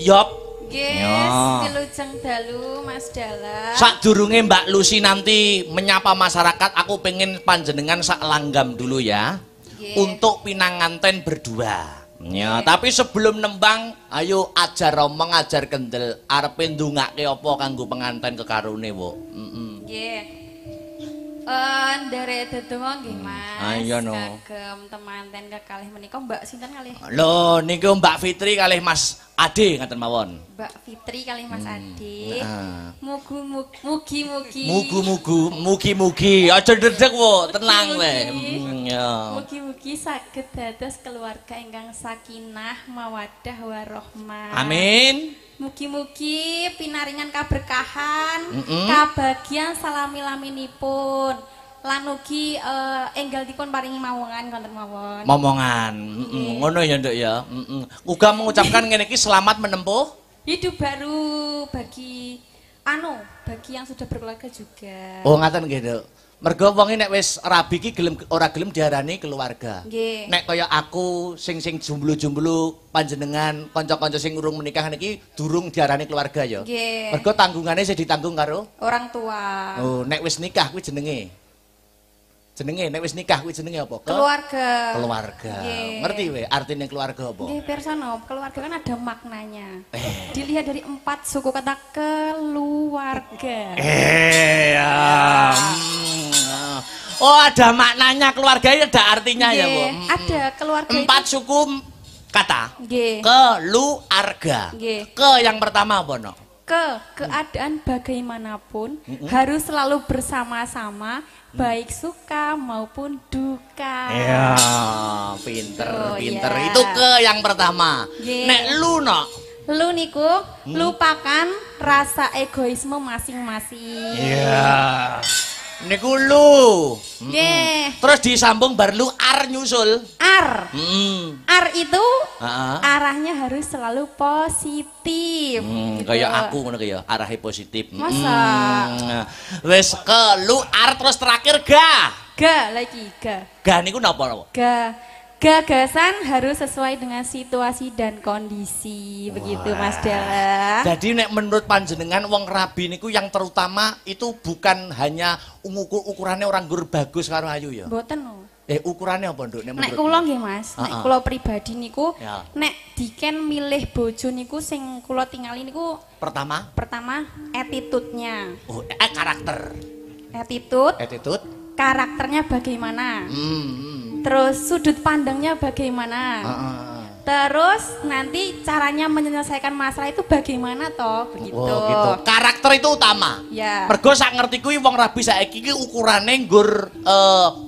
Yop. Yes, wilujeng dalu Mas Dala. Sadurunge Mbak Lucy nanti menyapa masyarakat, aku pengen panjenengan sak langgam dulu ya. Untuk pinanganten berdua. Ya, tapi sebelum nembang, ayo ajar omong, ajar kendel. Arepe ndongake apa kanggo penganten kekarune, Bu? Nggih. Ndere dedonga nggih Mas. Ayo no. Kagem temanten kekalih menika Mbak sinten kalih? Lho, niku Mbak Fitri kalih Mas Ade ngaten mawon. Mbak Fitri kalih Mas Ade. Mugi-mugi aja dedeg, Bu, tenang le. Mugi-mugi saged dados keluarga ingkang sakinah mawaddah warahmah. Amin. Mugi-mugi pinaringan kaberkahan, kabagian salami-laminipun, lan ugi enggal dipun paringi mawongan konten mawon. Momongan, ngono ya Nduk ya. Uga mengucapkan ngene iki selamat menempuh hidup baru bagi bagi yang sudah berkeluarga juga. Oh ngaten nggih Nduk. Mergo wong nek wis rabi ki ora gelem diarani keluarga. Nggih. Nek kaya aku sing jomblo-jomblo panjenengan kanca-kanca sing urung menikah niki durung diarani keluarga ya. Nggih. Mergo tanggungane sing ditanggung karo orang tua. Oh, nek wis nikah kuwi jenenge nek wis nikah kuwi jenenge apa? Keluarga. Keluarga. Ngerti we artine keluarga apa? Nggih, pirsa keluarga kan ada maknanya. Dilihat dari 4 suku kata keluarga. Oh, ada maknanya keluarga ini ada artinya ya, Bu. Ada keluarga 4 suku kata. Nggih. Keluarga. Nggih. Ke yang pertama apa, no? Keadaan bagaimanapun harus selalu bersama-sama, baik suka maupun duka. Ya, pinter. Itu ke yang pertama. Nek lu, no? Lu niku lupakan rasa egoisme masing-masing. Iya. Niku lu. Nggih. Terus disambung bar lu ar nyusul. Ar. Ar itu arahnya harus selalu positif. Kayak aku ngono ya, arahnya positif. Masa? Wis ke lu ar terus terakhir ga. Ga lagi ga. Ga niku napa? Ga. Gagasan harus sesuai dengan situasi dan kondisi. Begitu Mas Dala. Jadi nek menurut panjenengan wong rabi niku yang terutama itu bukan hanya ukurannya orang gur bagus karo ayu ya. Mboten. Ukurannya apa, Nduk? Nek kula nggih Mas, nek kula pribadi niku nek diken milih bojo niku sing kula tingali niku pertama attitude-nya. Oh, karakter. Attitude. Karakternya bagaimana? Terus sudut pandangnya bagaimana? Terus nanti caranya menyelesaikan masalah itu bagaimana toh? Begitu. Oh, gitu. Karakter itu utama. Ya. Mergo sak ngerti kuwi wong rabi saiki iki ukurane nggur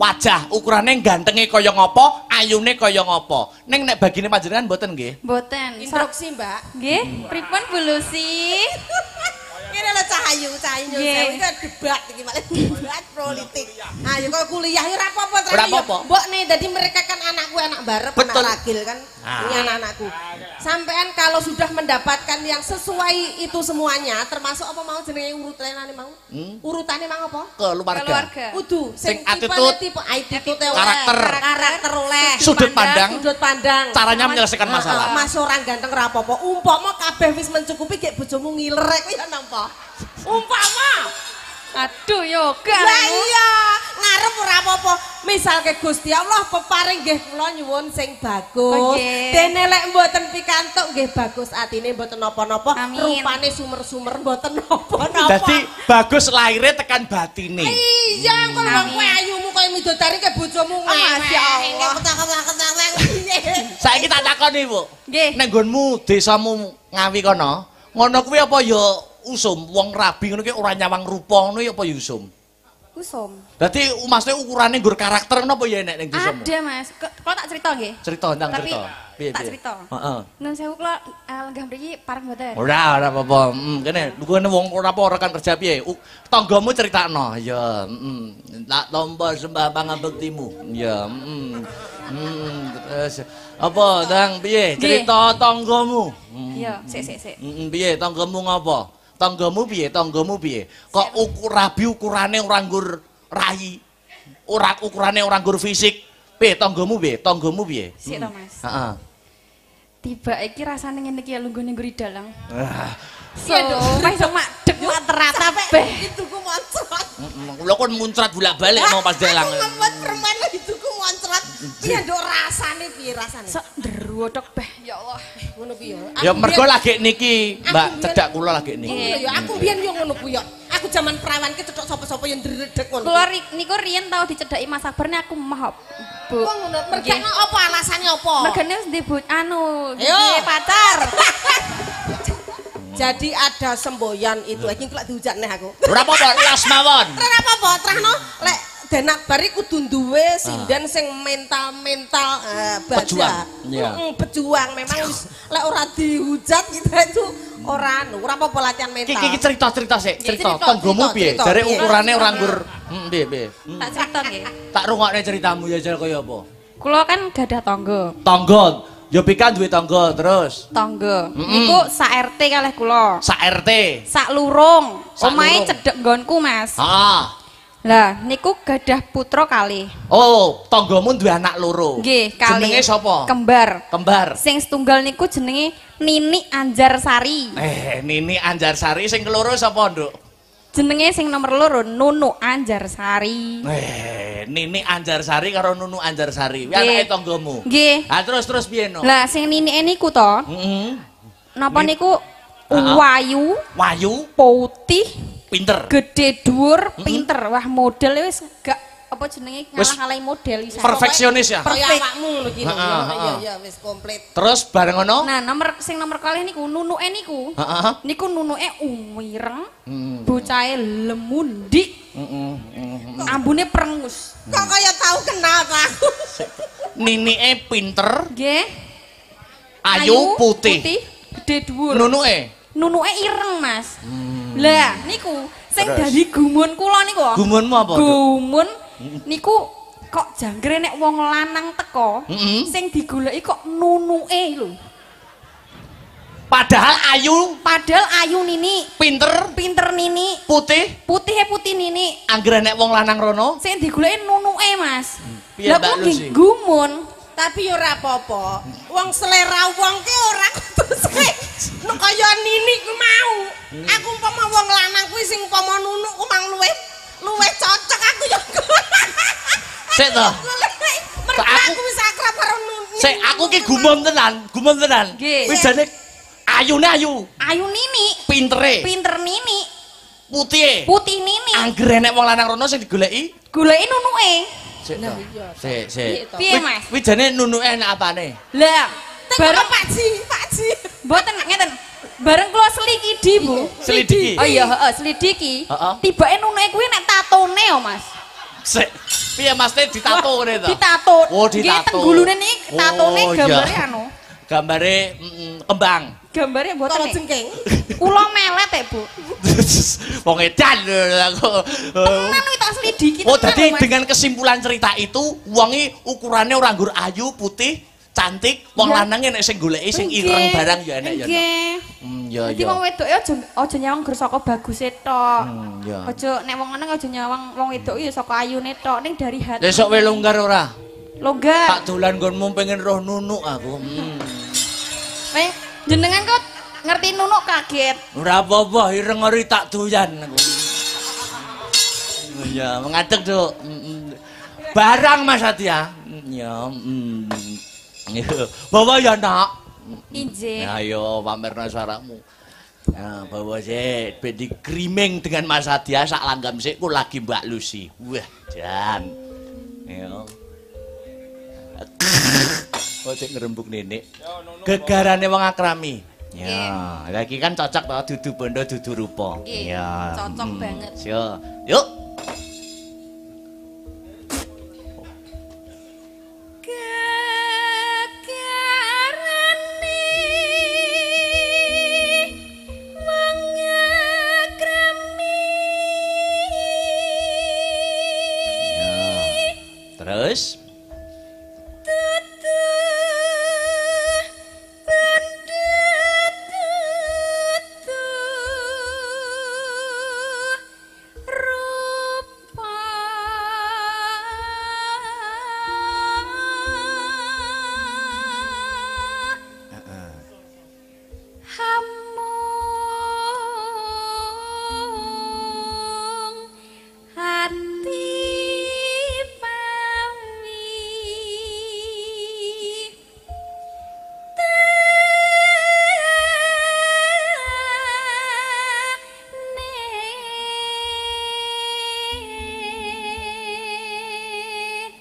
wajah, ukurane gantenge kaya ngopo, ayune kaya ngopo. Ning nek bagine panjenengan mboten nggih? Mboten. Instruksi, Mbak. Nggih, pripun Bu Lucy? Kene lho Cahayu sewu iki debat iki malah debat politik. Ayo kok kuliah ya ora apa-apa Mbok nih dadi mereka kan anakku anak barep anak ragil kan. Ini anak-anakku. Sampean kalau sudah mendapatkan yang sesuai itu semuanya termasuk apa mau jenenge urutanane mau? Urutane mau apa? Keluarga. Kudu sing attitude karakter oleh sudut pandang caranya menyelesaikan masalah. Mas orang ganteng ora apa-apa. Umpama kabeh wis mencukupi gek bojomu ngilerek kuwi ya napa? Umpama aduh yoga lah iya ngarep ora apa-apa misalke Gusti Allah peparing nggih kula nyuwun sing bagus dene lek mboten pikantuk nggih bagus atine mboten napa-napa rupane sumer-sumer mboten napa-napa dadi bagus lahire tekan batine iya kok kowe ayumu koyo midodari ke bojomu masyaallah saiki tak takoni Bu nggih nek nggonmu desamu Ngawi kono ngono kuwi apa ya usum wong rabi ngono ki ora nyawang rupa ngono ya apa ya usum? Usum. Dadi maksudnya ukurane nggur karakter napa ya nek ning desamu? Ada Mas. Kalau tak cerita nggih. Cerita ndang cerita. Piye tak cerita. Heeh. Nun sewu kula lenggah mriki pareng mboten. Ora apa-apa. Kene lungguhane wong ora apa rekan kerja piye? Tanggamu critakno. Ya, tak tampa sembah pangabektimu. Ya, terus apa ndang piye? Cerita tanggamu. Iya, sik. Piye tanggamu ngapa? Tanggamu piye? Kok rabi ukurane ora nggur rai. Ukurane ora nggur fisik. Piye tanggamu piye? Sik to, Mas. Heeh. Tiba iki rasane ngene iki lho nggone ngguri dalang. So, wis madhep terata beh. Ituku moncrat. Kula kon muncrat bolak-balik mau pas dalang. Ngempet permen ituku moncrat. Piye nduk rasane piye rasane? Sok ndero tok beh. Ya Allah. Ngono piye? Ya mergo lagi niki, Mbak, cedak kula lagi niki. Ya aku biyen yo ngono ku yo. Aku zaman perawan ki cetok sapa-sapa yang ndredeg ngono. Kula niku riyen tau dicedhaki Mas Akbar aku mahop. Bu. Wong ngono, mergane apa alasane apa? Mergane wis ndek duwe pacar. Jadi ada semboyan itu, iki kok diujakne aku. Ora apa-apa, las mawon. Ora apa-apa, terahno lek denak bari kudu duwe sinden sing mental-mental baja. Pejuang memang wis lek ora dihujat kita itu ora apa-apa latihan mental. Iki cerita-cerita sik, cerita tanggomu piye? Jare ukurane ora nggur piye. Tak cerita nggih. Tak rungokne ceritamu ya jare kaya apa? Kula kan gadah tangga. Tangga. Ya Pika duwe tangga terus. Tangga. Niku sak RT kalih kula. Sak RT. Sak lurung. Omahe cedhek nggonku, Mas. Heeh. Lah, niku gadah putra kalih. Oh, tanggamu duwe anak loro. Nggih, kalih. Jenenge sapa? Kembar. Kembar. Sing setunggal niku jenenge Nini Anjarsari. Nini Anjarsari sing keloro sapa, Nduk? Jenenge sing nomor loro Nunu Anjarsari. Nini Anjarsari karo Nunu Anjarsari. Kuwi anake tanggamu. Nggih. Ha terus piye no? Lah sing Nini niku to? Napa niku wayu, putih, pinter. Gede dhuwur, pinter. Wah, model wis gak apa jenenge ngalah-ngalahi model isa. Perfeksionis ya. Kaya awakmu ngono iki. Iya wis komplit. Terus bareng ngono? Nah, nomor kalih niku nunuke niku. Niku nunuke umireng. Bocahe lemundi. Ambune prengus. Kok kaya tau kenal ta aku. Ninike pinter. Nggih. Ayu putih. Gede dhuwur. Nunuke ireng, Mas. Lah, niku sing dadi gumun kula niku. Gumunmu apa? Gumun niku kok jangkre nek wong lanang teko, sing digoleki kok nunuke lho. Padahal ayu Nini, pinter Nini, putih Nini. Anggere nek wong lanang rono, sing digoleki nunuke, Mas. Lah kok gumun, tapi ora apa-apa. Wong selera wong ki ora kudu nek kaya Nini ku mau. Aku umpama wong lanang kuwi sing umpama nunuk ku mang luwih cocok aku yo. Sik to. Aku wis akrab karo Nuni. Sik aku ki gumun tenan. Wis jane ayune ayu. Ayu Nini. Pinter Nini. Putih Nini. Anggere nek wong lanang rono sing digoleki nunuke. Sik. Piye, Mas? Kuwi jane nunuke enak apane? Lah, bareng Pak Ji. Mboten ngeten. Bareng kula selidiki, Bu. Selidiki. Oh iya, selidiki. Tibake nunuke kuwi nek tatone yo, Mas. Sik. Piye Mas teh ditato ngene to? Ditato. Oh, ditato. Nggih, tenggulune niki tatone gambare anu. Gambare kembang. Gambare mboten nek. Jengking. Kula melet Bu. Wong edan aku. Tenan kuwi tak selidiki. Oh, dadi dengan kesimpulan cerita itu wonge ukurane ora nggur ayu, putih, cantik, wong lanange nek sing goleki sing ireng barang ya enek ya. Nggih. Ya ya. Dadi wong wedoke aja nyawang gur saka baguse tok. Ya. Aja nek wong lanang aja nyawang wong wedok ya saka ayune tok ning dari hati. Besok we longgar ora? Longgar. Tak dolan nggonmu pengen roh nunuk aku. Jenengan kok ngerti nunuk kaget. Ora apa-apa, ireng ori tak doyan aku. Ya, mengadeg, Duk. Barang Mas Satya. Ya, bawa ya, Nak. Injih. Ayo pamerna suaramu. Nah, bawa sih, di creaming dengan Mas Satya sak langgam sik ku lagi Mbak Lucy. Wah, jan. Ya. Oh, cek ngerembuk nenek. Gegarane wong akrami. Ya, lagi kan cocok to dudu bondo dudu rupa. Ya. Cocok banget. Yuk. Terus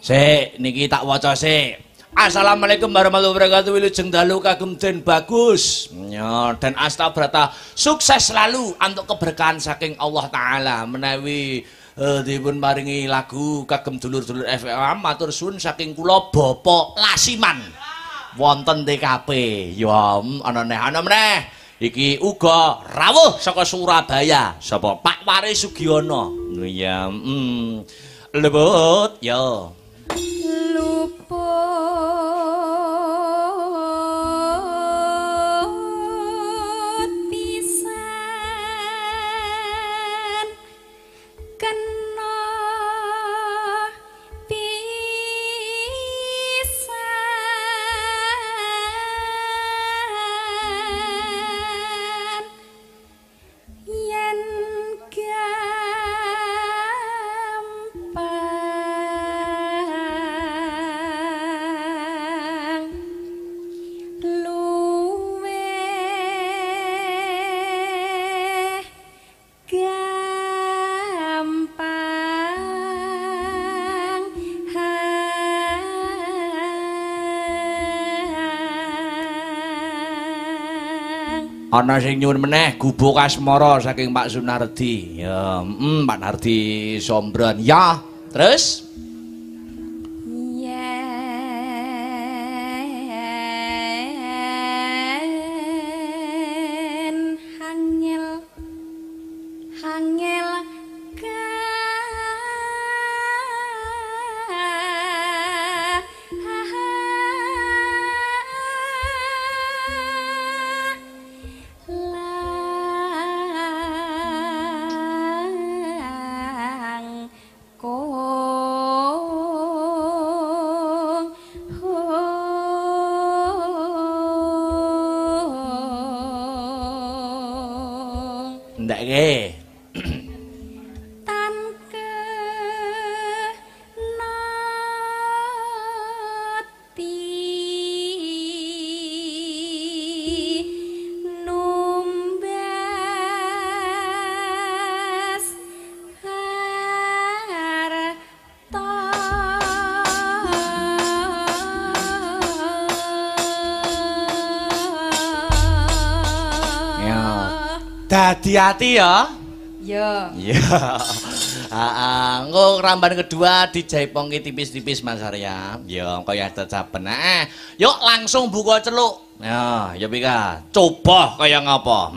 Sik, niki tak waca sik. Assalamualaikum warahmatullahi wabarakatuh. Wilujeng dalu kagem Den Bagus. Ya, dan Astabrata sukses selalu untuk keberkahan saking Allah taala menawi dipun paringi lagu kagem dulur-dulur FM matur suwun saking kula Bapak Lasiman wonten TKP. Ya, ana meneh. Iki uga rawuh saka Surabaya. Sapa? Pak Waris Sugiono. Ya, lebut ya. Luput pisan kena pisan yen gampang luweh gampang. Ana sing nyuwun meneh gubuk asmara saking Pak Sunardi. Ya, Pak Nardi Sombron. Ya, terus yen hangel ndake tan kenoti numbas harta dadi ati ya. Ya. Ya. Engko ramban kedua dijaipongke tipis-tipis Mas Arya. Ya, kaya tecapen. Yuk langsung buka celuk. Ya, ya pika. Coba kaya ngapa?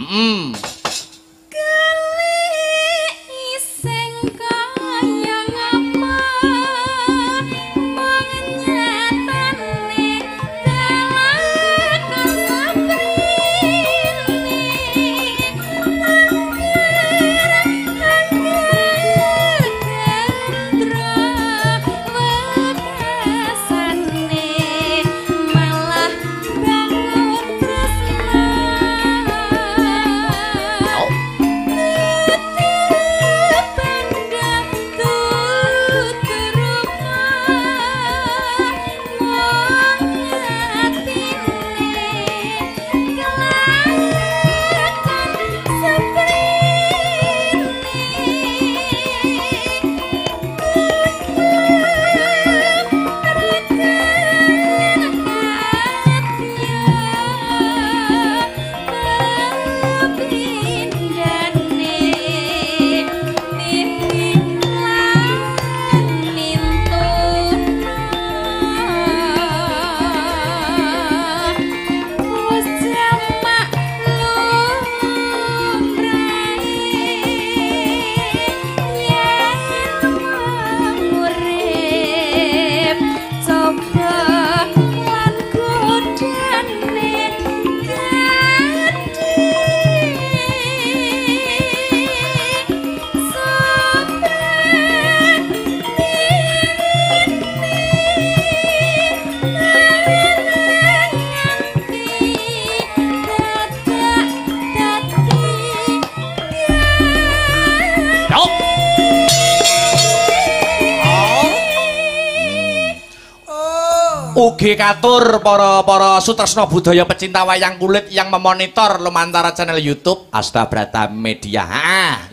Ugi katur para sutresna budaya pecinta wayang kulit yang memonitor lumantar channel YouTube Astabrata Media.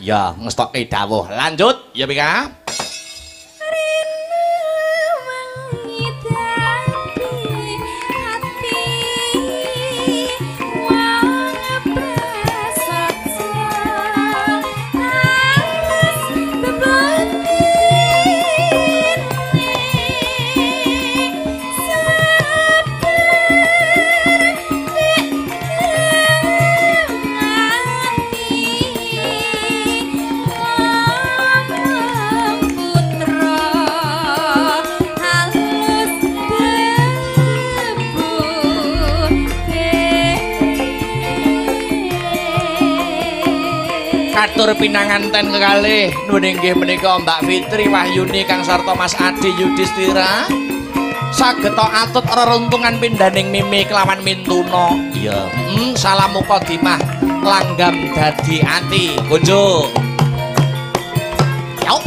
Ya ngestokke dawuh. Lanjut, ya Pika. katur pinanganten kekalih nuwun inggih menika Mbak Fitri Wahyuni kang sarta Mas Adi Yudhistira saged atut reruntungan pindaning Mimi kelawan Mintuna. Iya, salam mukadimah langgam dadi ati. Kunjuk. Yo.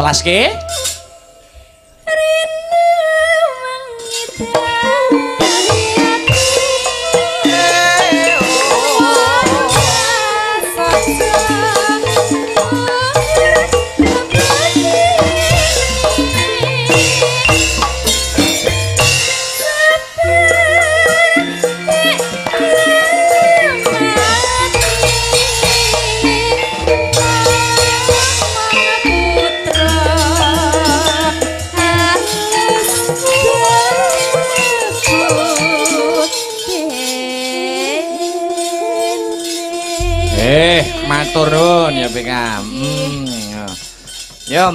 Telaske matur nuwun ya Bengam. Ya